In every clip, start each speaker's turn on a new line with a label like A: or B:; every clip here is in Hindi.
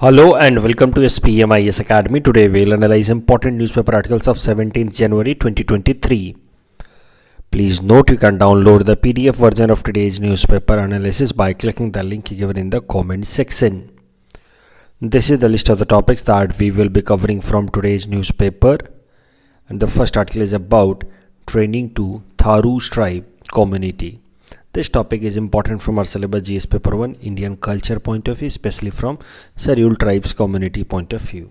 A: Hello and welcome to SPMIS Academy. Today we'll analyze important newspaper articles of 17th January 2023. Please note you can download the PDF version of today's newspaper analysis by clicking the link given in the comment section. This is the list of the topics that we will be covering from today's newspaper. And the first article is about training to Tharu tribe community. This topic is important from our syllabus GS paper 1 Indian culture point of view, especially from scheduled tribes community point of view.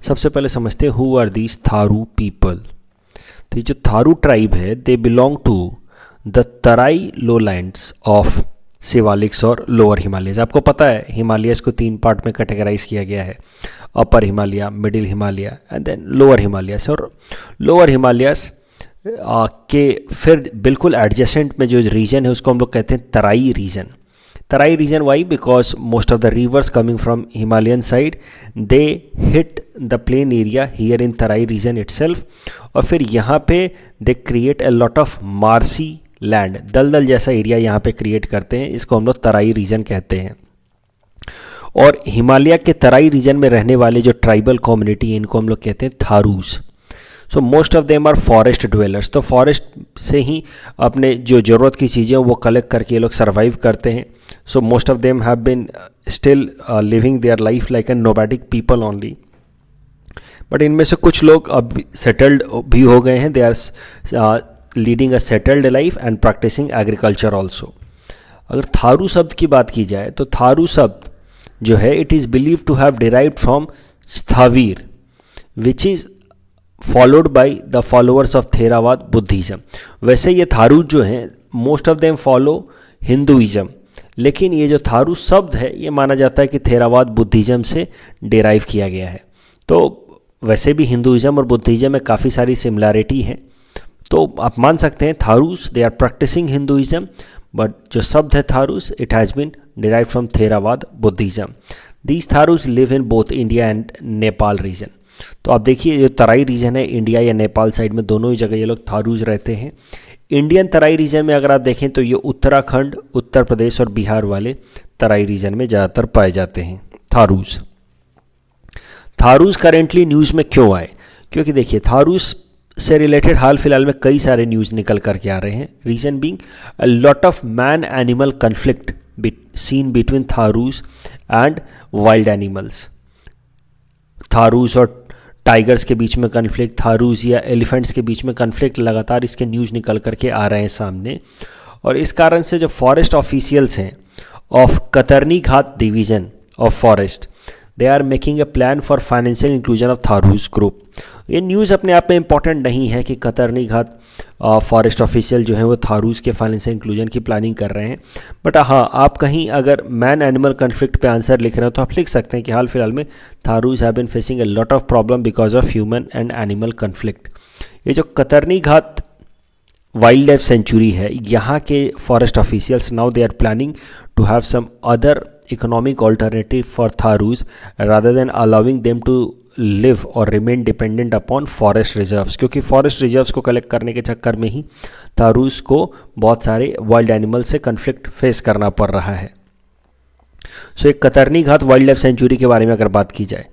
A: सबसे पहले समझते हैं who are these Tharu people. तो ये जो थारू ट्राइब है they belong to the Terai lowlands of Shivaliks और लोअर हिमालयस. आपको पता है हिमालयस को तीन पार्ट में कैटेगराइज किया गया है, upper Himalaya, middle Himalaya and then lower Himalayas. और लोअर हिमालयस के फिर बिल्कुल एडजेसेंट में जो रीजन है उसको हम लोग कहते हैं Terai region. Terai region why? Because most of the rivers coming from Himalayan side they hit the plain area here in Terai region itself. और फिर यहाँ पे they create a lot of marshy land, दलदल जैसा एरिया यहाँ पे क्रिएट करते हैं. इसको हम लोग तराई रीजन कहते हैं. और हिमालय के तराई रीजन में रहने वाले जो ट्राइबल कम्युनिटी है इनको हम लोग कहते हैं Tharus. So most of them are forest dwellers. तो फॉरेस्ट से ही अपने जो ज़रूरत की चीज़ें वो कलेक्ट करके ये लोग सर्वाइव करते हैं. So most of them have been still living their life like an nomadic people only. But इनमें से कुछ लोग अब सेटल्ड भी हो गए हैं. They are leading a settled life and practicing agriculture also. अगर थारू शब्द की बात की जाए तो थारू शब्द जो है it is believe to have derived from Sthavir which is followed by the followers of Theravada Buddhism. वैसे ये थारू जो हैं most of them follow Hinduism, लेकिन ये जो थारू शब्द है ये माना जाता है कि थेरावाद बुद्धिज़्म से डिराइव किया गया है. तो वैसे भी हिंदुइज़्म और बुद्धिज़्म में काफ़ी सारी सिमिलैरिटी है. तो आप मान सकते हैं Tharus they are practicing Hinduism, but जो शब्द है Tharus it has been derive from Theravada Buddhism. These Tharus live in both India and Nepal region. तो आप देखिए जो तराई रीजन है इंडिया या नेपाल साइड में दोनों ही जगह ये लोग थारूज रहते हैं. इंडियन तराई रीजन में अगर आप देखें तो ये उत्तराखंड, उत्तर प्रदेश और बिहार वाले तराई रीजन में ज़्यादातर पाए जाते हैं थारूज. थारूज करेंटली न्यूज़ में क्यों आए? क्योंकि देखिए थारूज से रिलेटेड हाल फिलहाल में कई सारे न्यूज़ निकल करके आ रहे हैं. Reason being a lot of man animal conflict seen between Tharus and wild animals. Tharus और टाइगर्स के बीच में कन्फ्लिक्ट, थारूज या एलिफेंट्स के बीच में कन्फ्लिक्ट, लगातार इसके न्यूज़ निकल करके आ रहे हैं सामने. और इस कारण से जो फॉरेस्ट ऑफिशियल्स हैं of Katarni Ghat division of forest they are making a plan for financial inclusion of Tharus group. ये न्यूज़ अपने आप में इंपॉर्टेंट नहीं है कि कतरनी घाट फॉरेस्ट ऑफिशियल जो हैं वो थारूज के फाइनेंशियल इंक्लूजन की प्लानिंग कर रहे हैं. बट हाँ, आप कहीं अगर मैन एनिमल कन्फ्लिक्ट पे आंसर लिख रहे हो तो आप लिख सकते हैं कि हाल फिलहाल में Tharus have been facing a lot of problem because of human and animal conflict. ये जो कतरनी घाट वाइल्ड लाइफ सेंचुरी है यहाँ के forest officials now they are planning to have some other economic alternative for Tharus rather than allowing them to live or remain dependent upon forest reserves. क्योंकि forest reserves को कलेक्ट करने के चक्कर में ही Tharus को बहुत सारे वाइल्ड एनिमल से कन्फ्लिक्ट फेस करना पड़ रहा है. सो एक कतरनी घाट वाइल्ड लाइफ सेंचुरी के बारे में अगर बात की जाए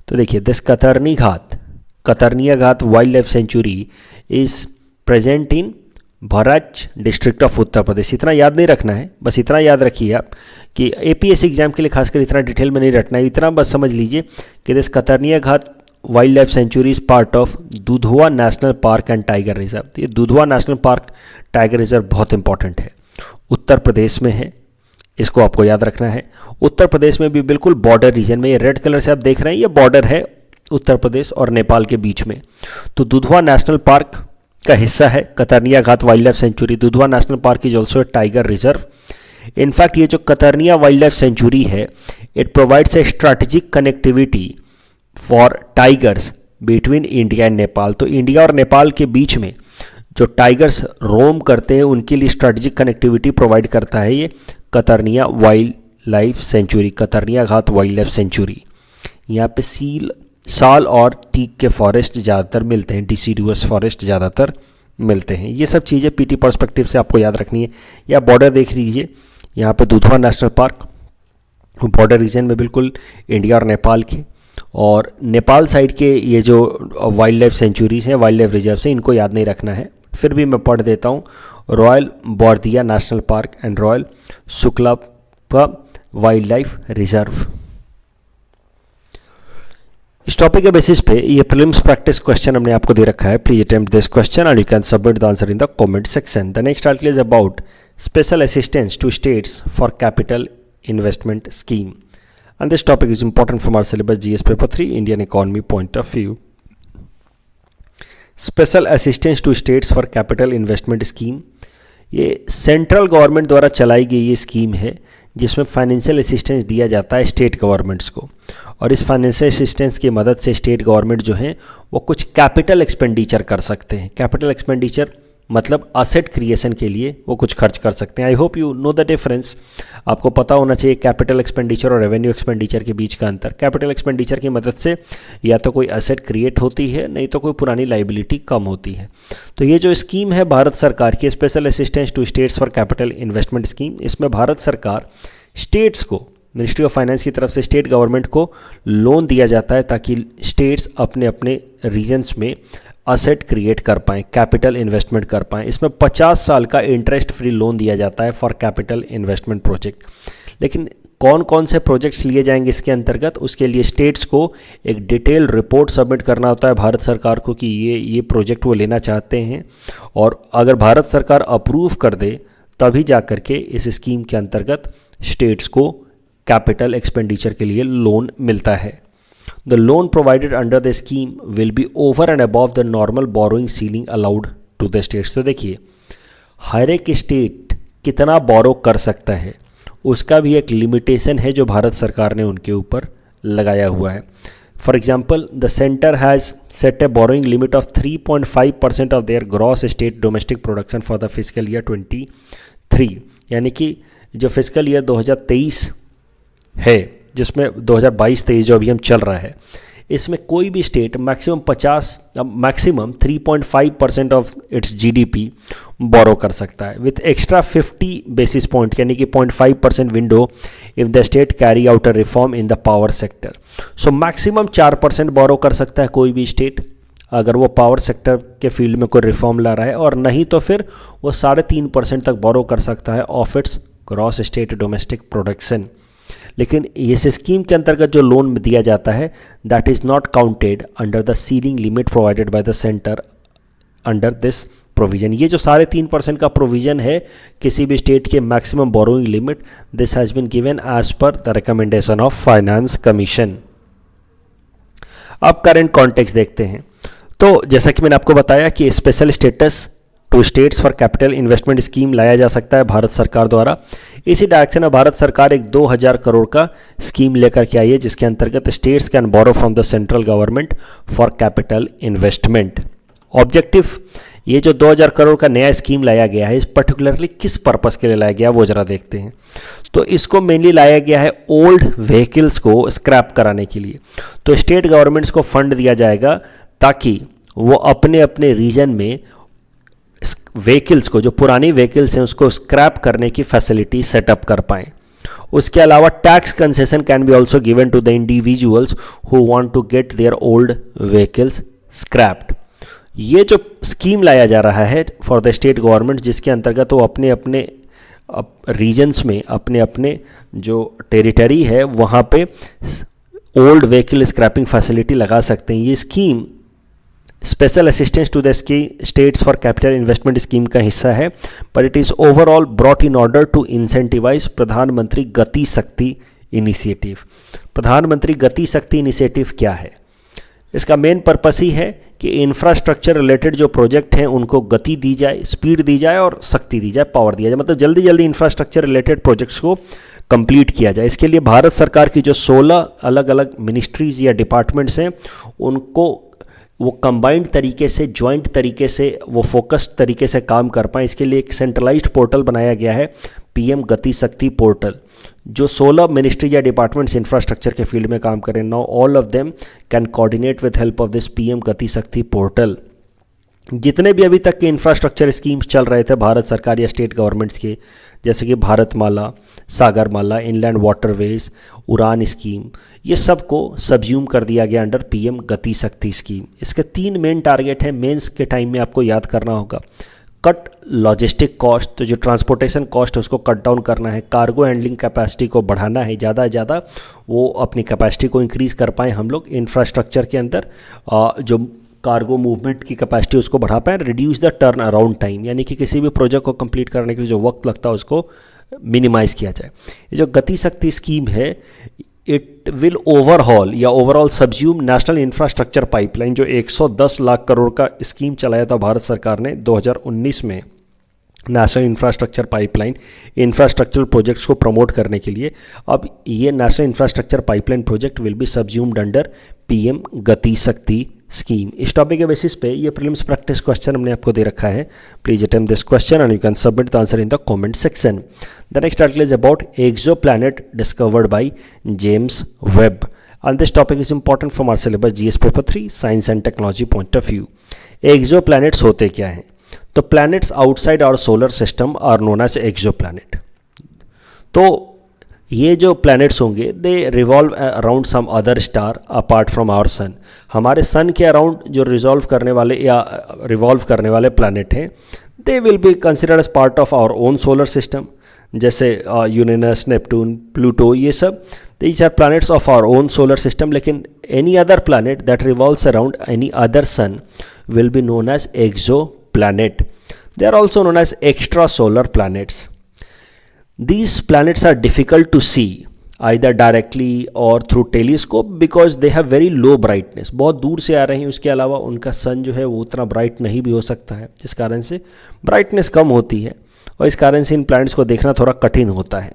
A: तो देखिए this Katarniya Ghat wild life sanctuary is present in भराच डिस्ट्रिक्ट ऑफ उत्तर प्रदेश. इतना याद नहीं रखना है, बस इतना याद रखिए आप कि APSC एग्जाम के लिए खासकर इतना डिटेल में नहीं रटना है. इतना बस समझ लीजिए कि this Katarniya Ghat wild life sanctuary is part of Dudhwa national park and tiger reserve. ये Dudhwa national park tiger reserve बहुत इंपॉर्टेंट है, उत्तर प्रदेश में है, इसको आपको याद रखना है. उत्तर प्रदेश में भी बिल्कुल बॉर्डर रीजन में, ये रेड कलर से आप देख रहे हैं ये बॉर्डर है उत्तर प्रदेश और नेपाल के बीच में. तो दुधवा नेशनल पार्क का हिस्सा है Katarniya Ghat wild life sanctuary. Dudhwa national park is also a tiger reserve. In fact ये जो कतरनिया वाइल्ड लाइफ सेंचुरी है it provides a strategic connectivity for tigers between India and Nepal. तो इंडिया और नेपाल के बीच में जो टाइगर्स रोम करते हैं उनके लिए स्ट्रैटेजिक कनेक्टिविटी प्रोवाइड करता है ये Katarniya wild life sanctuary, Katarniya Ghat wild life sanctuary. यहाँ पे साल और टीक के फॉरेस्ट ज़्यादातर मिलते हैं, डिसीडुअस फॉरेस्ट ज़्यादातर मिलते हैं. ये सब चीज़ें पीटी पर्सपेक्टिव से आपको याद रखनी है. या बॉर्डर देख लीजिए, यहाँ पे Dudhwa national park border region में बिल्कुल इंडिया और नेपाल के, और नेपाल साइड के ये जो वाइल्ड लाइफ सेंचुरीज हैं, वाइल्ड लाइफ रिजर्व्स हैं, इनको याद नहीं रखना है, फिर भी मैं पढ़ देता हूँ। Royal Bardiya national park and royal Suklaphanta wild life reserve. इस टॉपिक के बेसिस पे ये प्रीलिम्स प्रैक्टिस क्वेश्चन हमने आपको दे रखा है। Please attempt this question and you can submit the answer in the comment section. The next article is about special assistance to states for capital investment scheme, and this topic is important from our syllabus GS paper 3 Indian economy point of view. Special assistance to states for capital investment scheme, ये सेंट्रल गवर्नमेंट द्वारा चलाई गई ये स्कीम है जिसमें फाइनेंशियल असिस्टेंस दिया जाता है स्टेट गवर्नमेंट्स को, और इस फाइनेंशियल असिस्टेंस की मदद से स्टेट गवर्नमेंट जो है वो कुछ कैपिटल एक्सपेंडिचर कर सकते हैं। कैपिटल एक्सपेंडिचर मतलब असेट क्रिएशन के लिए वो कुछ खर्च कर सकते हैं। I hope you know the difference. आपको पता होना चाहिए कैपिटल एक्सपेंडिचर और रेवेन्यू एक्सपेंडिचर के बीच का अंतर। कैपिटल एक्सपेंडिचर की मदद से या तो कोई असेट क्रिएट होती है, नहीं तो कोई पुरानी लाइबिलिटी कम होती है। तो ये जो स्कीम है भारत सरकार की, special assistance to states for capital investment scheme, इसमें भारत सरकार स्टेट्स को, मिनिस्ट्री ऑफ फाइनेंस की तरफ से स्टेट गवर्नमेंट को लोन दिया जाता है ताकि स्टेट्स अपने अपने रीजन्स में असेट क्रिएट कर पाएँ, कैपिटल इन्वेस्टमेंट कर पाएँ। इसमें 50 साल का इंटरेस्ट फ्री लोन दिया जाता है फॉर कैपिटल इन्वेस्टमेंट प्रोजेक्ट। लेकिन कौन कौन से प्रोजेक्ट्स लिए जाएंगे इसके अंतर्गत, उसके लिए स्टेट्स को एक डिटेल रिपोर्ट सबमिट करना होता है भारत सरकार को कि ये प्रोजेक्ट वो लेना चाहते हैं, और अगर भारत सरकार अप्रूव कर दे तभी जा कर के इस स्कीम के अंतर्गत स्टेट्स को कैपिटल एक्सपेंडिचर के लिए लोन मिलता है। The loan provided under the scheme will be over and above the normal borrowing ceiling allowed to the states। तो देखिए हर एक स्टेट कितना बोरो कर सकता है उसका भी एक लिमिटेशन है जो भारत सरकार ने उनके ऊपर लगाया हुआ है। For example, the centre has set A borrowing limit of 3.5% of their gross state domestic production for the physical year 23, यानी कि जो फिजिकल ईयर 2023 है, जिसमें 2022-23 जो अभी हम चल रहा है, इसमें कोई भी state maximum 3.5% of its GDP borrow कर सकता है विथ एक्स्ट्रा 50 बेसिस पॉइंट, यानी कि 0.5% window if the state carry out a reform in the power sector. So maximum 4% बोरो कर सकता है कोई भी स्टेट अगर वो पावर सेक्टर के फील्ड में कोई रिफॉर्म ला रहा है, और नहीं तो फिर वो 3.5% तक बोरो कर सकता है of its gross state domestic production. लेकिन इस स्कीम के अंतर्गत जो लोन दिया जाता है that is not counted under the ceiling limit provided by the centre under this provision. ये जो 3.5% का प्रोविजन है किसी भी स्टेट के maximum borrowing limit, this has been given as per the recommendation of finance commission. अब करंट कॉन्टेक्स्ट देखते हैं। तो जैसा कि मैंने आपको बताया कि special status to states for capital investment scheme लाया जा सकता है भारत सरकार द्वारा। इसी डायरेक्शन में भारत सरकार एक 2000 करोड़ का स्कीम लेकर के आई है जिसके अंतर्गत states can borrow from the central government for capital investment. Objective, ये जो 2000 करोड़ का नया स्कीम लाया गया है इस पर्टिकुलरली किस पर्पस के लिए लाया गया वो जरा देखते हैं। तो इसको मेनली लाया गया है ओल्ड व्हीकल्स को स्क्रैप कराने के लिए। तो स्टेट गवर्नमेंट्स को फंड दिया जाएगा ताकि वो अपने अपने रीजन में व्हीकल्स को, जो पुरानी व्हीकल्स हैं उसको स्क्रैप करने की फैसिलिटी सेटअप कर पाएँ। उसके अलावा tax concession can be also given to the individuals who want to get their old vehicles scrapped. ये जो स्कीम लाया जा रहा है फॉर द स्टेट गवर्नमेंट, जिसके अंतर्गत वो अपने अपने रीजन्स में अपने अपने जो टेरिटरी है वहाँ पे ओल्ड व्हीकल स्क्रैपिंग फैसिलिटी लगा सकते हैं। ये scheme special assistance to the states for capital investment scheme का हिस्सा है, but it is overall brought in order to incentivise Pradhan Mantri Gati शक्ति इनिशिएटिव। प्रधानमंत्री गति शक्ति इनिशिएटिव क्या है? इसका मेन पर्पस ही है कि इंफ्रास्ट्रक्चर रिलेटेड जो प्रोजेक्ट हैं उनको गति दी जाए, स्पीड दी जाए और शक्ति दी जाए, पावर दिया जाए, मतलब जल्दी जल्दी इंफ्रास्ट्रक्चर रिलेटेड प्रोजेक्ट्स को कंप्लीट किया जाए। इसके लिए भारत सरकार की जो 16 अलग अलग मिनिस्ट्रीज या डिपार्टमेंट्स हैं उनको वो कंबाइंड तरीके से, जॉइंट तरीके से, वो फोकस्ड तरीके से काम कर पाएँ, इसके लिए एक सेंट्रलाइज्ड पोर्टल बनाया गया है, पीएम गति शक्ति पोर्टल, जो 16 मिनिस्ट्री या डिपार्टमेंट्स इंफ्रास्ट्रक्चर के फील्ड में काम करें। Now all of them can coordinate with help of this PM गति शक्ति पोर्टल। जितने भी अभी तक के इंफ्रास्ट्रक्चर स्कीम्स चल रहे थे भारत सरकार या स्टेट गवर्नमेंट्स के, जैसे कि भारतमाला, सागरमाला, इनलैंड वाटरवेज, उड़ान स्कीम, ये सब को सब्ज्यूम कर दिया गया अंडर पीएम गति शक्ति स्कीम। इसके 3 मेन टारगेट हैं, मेंस के टाइम में आपको याद करना होगा। कट लॉजिस्टिक कॉस्ट, तो जो ट्रांसपोर्टेशन कॉस्ट है उसको कट डाउन करना है, कार्गो हैंडलिंग कैपेसिटी को बढ़ाना है, ज़्यादा से ज़्यादा वो अपनी कैपेसिटी को इंक्रीज़ कर पाएँ हम लोग इंफ्रास्ट्रक्चर के अंदर, जो कार्गो मूवमेंट की कैपेसिटी उसको बढ़ा पाएँ। Reduce the turn around time, यानी कि किसी भी प्रोजेक्ट को कंप्लीट करने के लिए जो वक्त लगता है उसको मिनिमाइज़ किया जाए। ये जो गति शक्ति स्कीम है, इट विल ओवरहॉल या overall subsume national infrastructure pipeline, जो 110 लाख करोड़ का स्कीम चलाया था भारत सरकार ने 2019 में national infrastructure pipeline, infrastructural projects को प्रमोट करने के लिए। अब ये national infrastructure pipeline project will be subsumed under PM गति शक्ति स्कीम। इस टॉपिक के बेसिस पे ये प्रीलिम्स प्रैक्टिस क्वेश्चन हमने आपको दे रखा है। Please attempt this question and you can submit the answer in the comment section. The next article is about exoplanet discovered by James Webb, and this topic is important from our syllabus GS paper 3 science and technology point of view. Exoplanets होते क्या हैं? तो planets outside our solar system are known as exoplanet. तो ये जो प्लैनेट्स होंगे they revolve around some other star apart from our sun. हमारे सन के अराउंड जो रिवॉल्व करने वाले प्लैनेट हैं, they will be considered as part of our own solar system, जैसे यूरेनस, नेपट्टून, प्लूटो, ये सब these are planets of our own solar system. लेकिन any other planet that revolves around any other sun will be known as exoplanet. They are also known as extra solar planets. These planets are difficult to see either directly or through telescope because they have very low brightness। बहुत दूर से आ रहे हैं, उसके अलावा उनका सन जो है वो उतना ब्राइट नहीं भी हो सकता है, जिस कारण से ब्राइटनेस कम होती है और इस कारण से इन प्लैनेट्स को देखना थोड़ा कठिन होता है।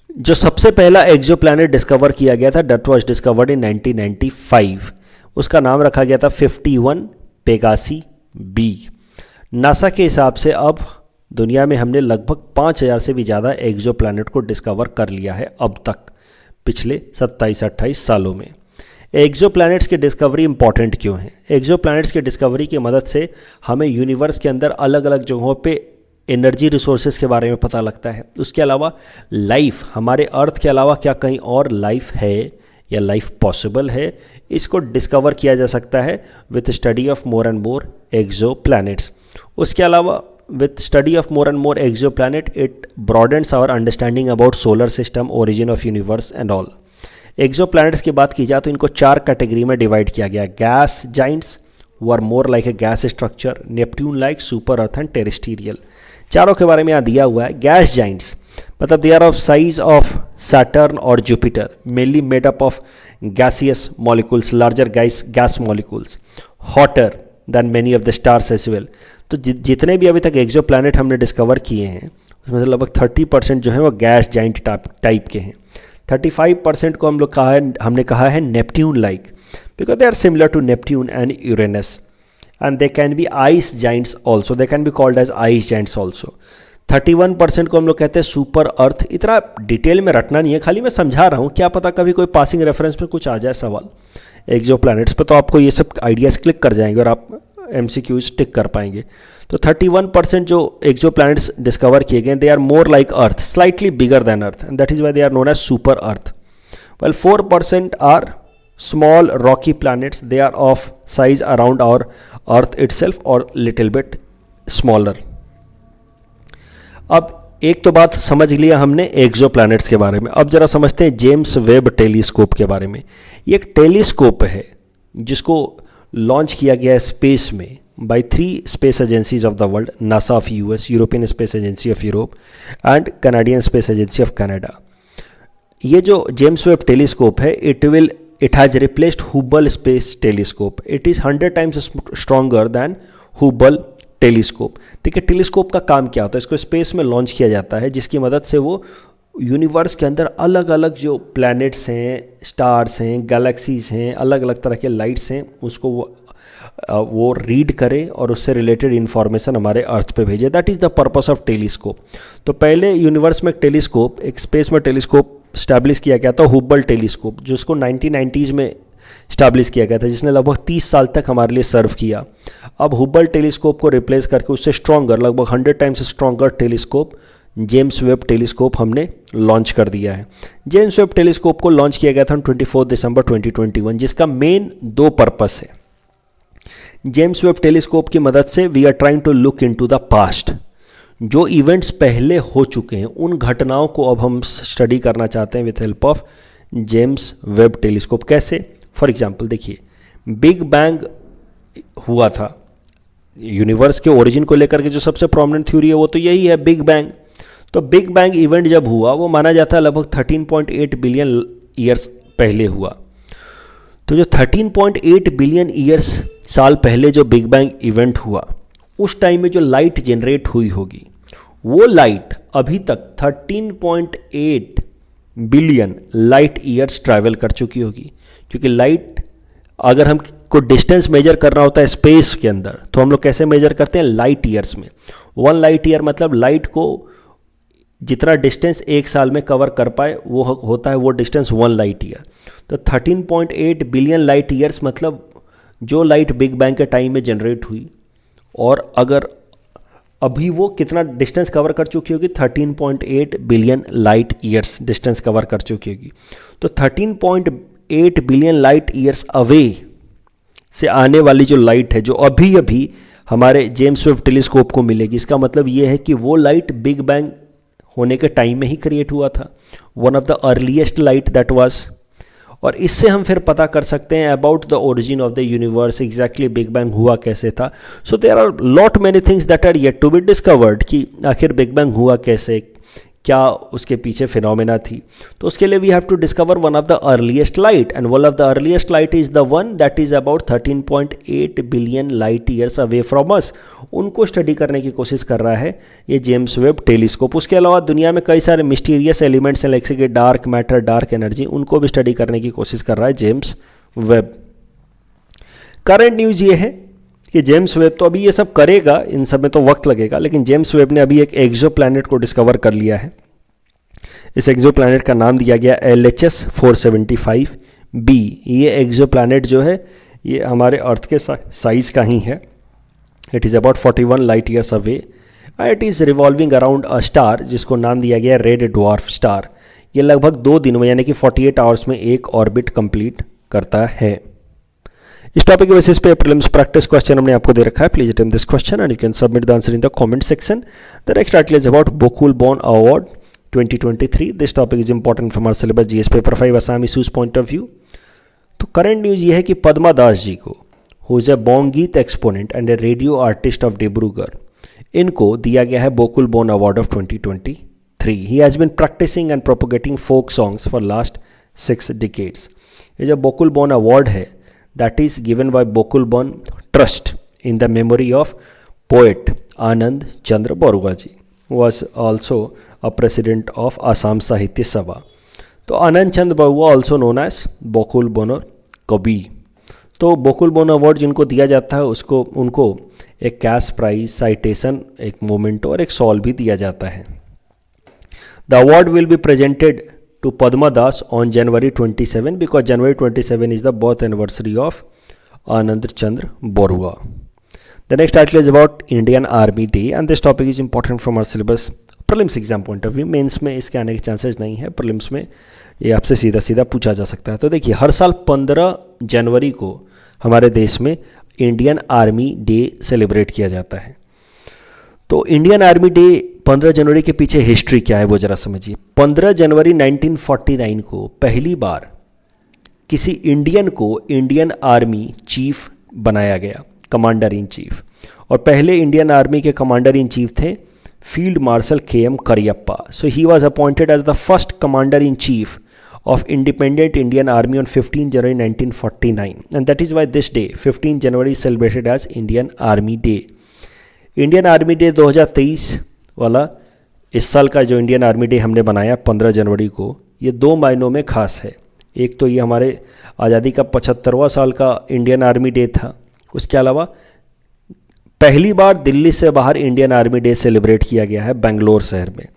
A: जो सबसे पहला एक्सो प्लैनेट डिस्कवर किया गया था, दैट वाज डिस्कवर्ड इन 1995। उसका नाम रखा गया था 51 पेगासी बी। नासा के हिसाब से अब दुनिया में हमने लगभग 5000 से भी ज़्यादा एक्सो प्लैनेट को डिस्कवर कर लिया है अब तक, पिछले 27-28 सालों में। एक्सो प्लैनेट्स की डिस्कवरी इंपॉर्टेंट क्यों है? एक्सो प्लैनेट्स की डिस्कवरी की मदद से हमें यूनिवर्स के अंदर अलग अलग जगहों पे एनर्जी रिसोर्सेज के बारे में पता लगता है। उसके अलावा लाइफ, हमारे अर्थ के अलावा क्या कहीं और लाइफ है या लाइफ पॉसिबल है, इसको डिस्कवर किया जा सकता है with study of more and more exoplanets. उसके अलावा with study of more and more exoplanet, it broadens our understanding about solar system, origin of universe and all। exoplanets की बात की जाए तो इनको 4 कैटेगरी में डिवाइड किया गया। Gas Giants who are more like a gas structure, Neptune like, super earth and terrestrial। चारों के बारे में यहाँ दिया हुआ है। गैस जाइंट्स मतलब they are of size of Saturn or Jupiter, mainly made up of gaseous molecules, larger gas molecules, hotter than many of the stars as well। तो जितने भी अभी तक एक्सो प्लैनेट हमने डिस्कवर किए हैं उसमें से लगभग 30% जो है वो गैस जाइंट टाइप के हैं। 35% को हमने कहा है Neptune like, because they are similar to Neptune and Uranus, and they can be ice giants also, they can be called as ice giants also. 31% को हम लोग कहते हैं सुपर अर्थ। इतना डिटेल में रटना नहीं है, खाली मैं समझा रहा हूँ, क्या पता कभी कोई पासिंग रेफरेंस में कुछ आ जाए सवाल एक्सो प्लैनेट्स पर, तो आपको ये सब आइडियाज़ क्लिक कर जाएंगे और आप MCQs टिक कर पाएंगे। तो 31% जो एक्सो प्लैनेट्स डिस्कवर किए गए, they are more like earth, slightly bigger than earth, and that is why they are known as super earth. Well 4% are small rocky planets, they are of size around our earth itself or little bit smaller. अब एक तो बात समझ लिया हमने एक्सो प्लैनेट्स के बारे में, अब जरा समझते हैं जेम्स वेब टेलीस्कोप के बारे में। ये एक टेलीस्कोप है जिसको लॉन्च किया गया है स्पेस में by 3 space agencies of the world, NASA of US, European space agency of Europe and Canadian space agency of Canada. ये जो जेम्स वेब टेलीस्कोप है, it has replaced Hubble space telescope. It is 100 times stronger than Hubble telescope. देखिए टेलीस्कोप का काम क्या होता है, इसको स्पेस में लॉन्च किया जाता है जिसकी मदद से वो यूनिवर्स के अंदर अलग अलग जो प्लैनेट्स हैं, स्टार्स हैं, गैलेक्सीज हैं, अलग अलग तरह के लाइट्स हैं, उसको वो रीड करे और उससे रिलेटेड इन्फॉर्मेशन हमारे अर्थ पे भेजे। That is the purpose of telescope. तो पहले यूनिवर्स में एक स्पेस में टेलीस्कोप स्टैब्लिश किया गया था, हुबल टेलीस्कोप, जिसको 1990s में इस्टेब्लिश किया गया था, जिसने लगभग 30 साल तक हमारे लिए सर्व किया। अब हुबल टेलीस्कोप को रिप्लेस करके उससे स्ट्रॉन्गर, लगभग 100 times stronger telescope James Webb telescope हमने लॉन्च कर दिया है। जेम्स वेब टेलीस्कोप को लॉन्च किया गया था 24 दिसंबर 2021, जिसका मेन 2 पर्पस है। जेम्स वेब टेलीस्कोप की मदद से we are trying to look into the past. जो इवेंट्स पहले हो चुके हैं उन घटनाओं को अब हम स्टडी करना चाहते हैं with help of James Webb telescope. कैसे? फॉर एग्जांपल देखिए, बिग बैंग हुआ था, यूनिवर्स के ओरिजिन को लेकर के जो सबसे प्रोमिनेंट थ्योरी है वो तो यही है, बिग बैंग। तो बिग बैंग इवेंट जब हुआ वो माना जाता है लगभग 13.8 बिलियन ईयर्स पहले हुआ। तो जो 13.8 बिलियन ईयर्स साल पहले जो बिग बैंग इवेंट हुआ, उस टाइम में जो लाइट जनरेट हुई होगी, वो लाइट अभी तक 13.8 बिलियन लाइट ईयर्स ट्रैवल कर चुकी होगी। क्योंकि लाइट, अगर हम को डिस्टेंस मेजर करना होता है स्पेस के अंदर, तो हम लोग कैसे मेजर करते हैं? लाइट ईयर्स में। 1 लाइट ईयर मतलब लाइट को जितना डिस्टेंस एक साल में कवर कर पाए वो होता है वो डिस्टेंस 1 लाइट ईयर। तो 13.8 बिलियन लाइट ईयर्स मतलब जो लाइट बिग बैंग के टाइम में जनरेट हुई, और अगर अभी वो कितना डिस्टेंस कवर कर चुकी होगी? 13.8 billion light years distance cover कर चुकी होगी। तो 13.8 बिलियन लाइट ईयर्स अवे से आने वाली जो लाइट है, जो अभी अभी हमारे जेम्स वेब टेलीस्कोप को मिलेगी, इसका मतलब ये है कि वो लाइट बिग बैंग होने के टाइम में ही क्रिएट हुआ था, one of the earliest light that was. और इससे हम फिर पता कर सकते हैं about the origin of the universe, exactly big bang हुआ कैसे था। So there are lot many things that are yet to be discovered कि आखिर बिग बैंग हुआ कैसे, क्या उसके पीछे फिनोमेना थी। तो उसके लिए we have to discover one of the earliest light, and one of the earliest light is the one that is about 13.8 billion light years away from us. उनको स्टडी करने की कोशिश कर रहा है ये जेम्स वेब टेलीस्कोप। उसके अलावा दुनिया में कई सारे मिस्टीरियस एलिमेंट्स हैं, जैसे कि डार्क मैटर, डार्क एनर्जी, उनको भी स्टडी करने की कोशिश कर रहा है जेम्स वेब। करंट न्यूज ये है कि जेम्स वेब तो अभी ये सब करेगा, इन सब में तो वक्त लगेगा, लेकिन जेम्स वेब ने अभी एक एक्सो प्लैनेट को डिस्कवर कर लिया है। इस एक्सो प्लैनेट का नाम दिया गया LHS 475b। ये एक्सो प्लैनेट जो है ये हमारे अर्थ के साइज का ही है। It is about 41 light years away. It is revolving around a star जिसको नाम दिया गया रेड ड्वार्फ स्टार। ये लगभग 2 दिन में यानी कि 48 आवर्स में एक ऑर्बिट कंप्लीट करता है। इस टॉपिक के बेसिस पे प्रीलिम्स प्रैक्टिस क्वेश्चन हमने आपको दे रखा है। Please attempt this question and you can submit the answer in the comment section. The next article is about Bokul Bon award 2023। This topic is important from our syllabus GS paper 5 Assam issues point of view. तो करंट न्यूज ये है कि पद्मा दास जी को, who is a Bongeet exponent and a radio artist of Dibrugarh, इनको दिया गया है Bokul Bon award of 2023। He has been practicing and propagating folk songs for last 6 decades. ये जो बोकुल बोन अवार्ड है that is given by Bokul Bon Trust in the memory of poet Anand Chandra Barua ji, who was also a president of Assam Sahitya Sabha. तो Ananda Chandra Barua also known as Bokul Bon Kavi. तो बोकुल बोन अवार्ड जिनको दिया जाता है उसको उनको एक कैश प्राइज, साइटेशन, एक मोमेंटो और एक सॉल भी दिया जाता है। The award will be presented to Padma Das on January 27 because January 27 is the birth anniversary of Anand Chandra Barua. The next article is about Indian Army Day and this topic is important from our syllabus prelims exam point of view. Mains में इसके आने के चांसेस नहीं है, prelims में ये आपसे सीधा सीधा पूछा जा सकता है। तो देखिए, हर साल 15 जनवरी को हमारे देश में इंडियन आर्मी डे सेलिब्रेट किया जाता है। तो इंडियन आर्मी डे 15 जनवरी के पीछे हिस्ट्री क्या है वो ज़रा समझिए। 15 जनवरी 1949 को पहली बार किसी इंडियन को इंडियन आर्मी चीफ बनाया गया, कमांडर इन चीफ। और पहले इंडियन आर्मी के कमांडर इन चीफ थे field marshal KM Cariappa. So he was appointed as the first commander in chief of independent Indian Army on 15 January 1949 and that is why this day 15 January is celebrated as Indian Army Day. Indian army day 2023 वाला इस साल का जो इंडियन आर्मी डे हमने बनाया 15 जनवरी को, ये 2 मायनों में खास है। एक तो ये हमारे आज़ादी का 75वां साल का इंडियन आर्मी डे था, उसके अलावा पहली बार दिल्ली से बाहर इंडियन आर्मी डे सेलिब्रेट किया गया है बेंगलोर शहर में।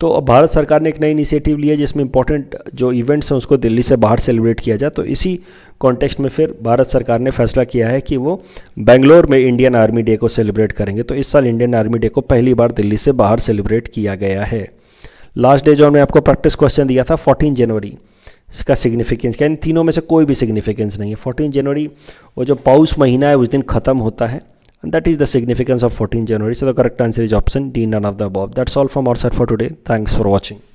A: तो अब भारत सरकार ने एक नई इनिशिएटिव लिया जिसमें इंपॉर्टेंट जो इवेंट्स हैं उसको दिल्ली से बाहर सेलिब्रेट किया जाए। तो इसी कॉन्टेक्स्ट में फिर भारत सरकार ने फैसला किया है कि वो बेंगलोर में इंडियन आर्मी डे को सेलिब्रेट करेंगे। तो इस साल इंडियन आर्मी डे को पहली बार दिल्ली से बाहर सेलिब्रेट किया गया है। लास्ट डे जो मैं आपको प्रैक्टिस क्वेश्चन दिया था 14 जनवरी, इसका सिग्निफिकेंस क्या है? इन तीनों में से कोई भी सिग्निफिकेंस नहीं है। 14 जनवरी वो जो पौष महीना है उस दिन ख़त्म होता है, and that is the significance of 14 January. So the correct answer is option D, none of the above. That's all from our side for today. Thanks for watching.